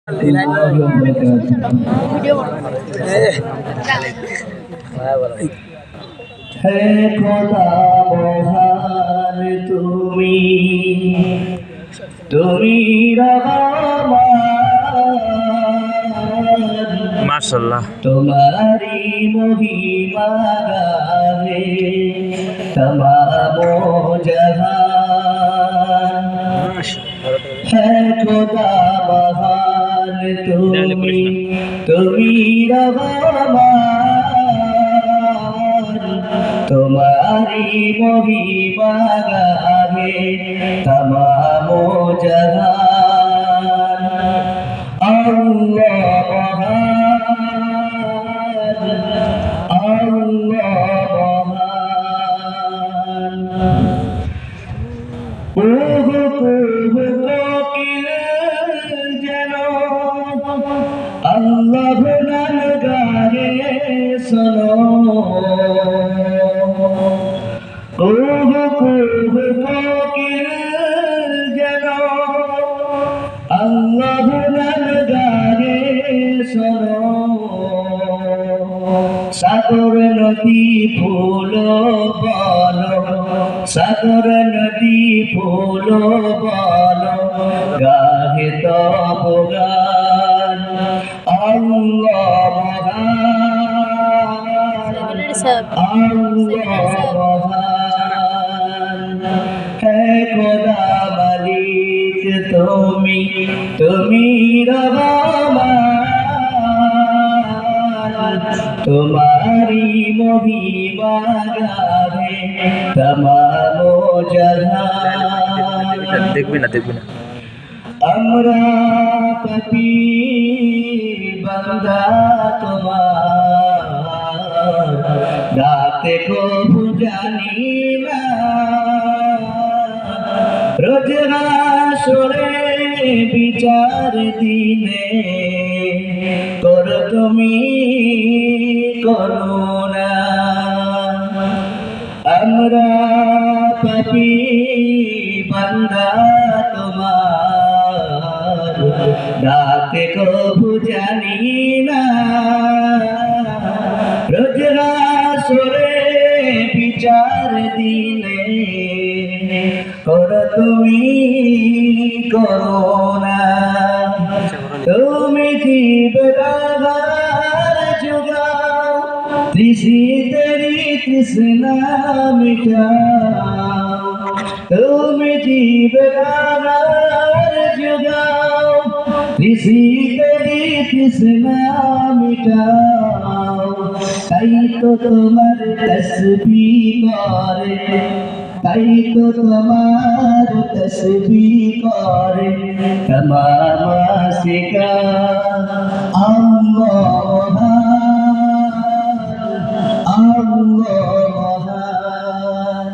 হে খোদা মহান তুমি রহমান, মাশাআল্লাহ তোমারি মহিমা গাহে তমাম জাহান। হে খোদা মহান তুমি রহমান, তোমারি মহিমা গাহে তমাম জাহান। আল্লাহ মহান, আল্লাহ মহান। কুহু কুহু কোকিল যেন আল্লাহ গুণান গাহে শোনো। কুহু কুহু কোকিল যেন আল্লাহ গুণান গাহে শোনো। সাগর নদী ফুল বল, সাগর নদী ফুল বল গাহে তব গান। আল্লাহ মহান, আল্লাহ মহান। হে খোদা মালিক তুমি রহমান, তোমারি মহিমা গাহে তমাম জাহান। দেখবি না আমরা পাপী বান্দা তোমার, রাতে কবু জানি না। রোজ হাসরে বিচার দিনে কর তুমি করুণা। আমরা পাপী বান্দা তোমার, রাতে কবু জানি না। রোজ হাসরে বিচার দিনে কর তুমি করুণা। তুমি জীবনাধার জুগাও, তৃষিতেরি তৃষ্ণা মিটাও। তুমি জীবনাধার জুগাও, তৃষিতেরি তৃষ্ণা মিটাও। তাই তো তোমার তসবিহ করে, তাই তো তোমার তসবিহ করে তমাম আশিকা। আল্লাহ আল্লাহ মহান।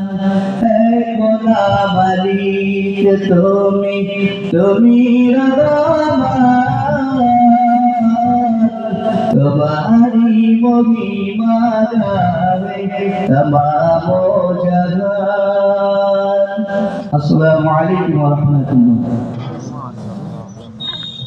হে খোদা মালিক তুমি রহমান, তোমারি মহিমা গাহে তমাম জাহান। আসসালামু আলাইকুম ওয়া রাহমাতুল্লাহ।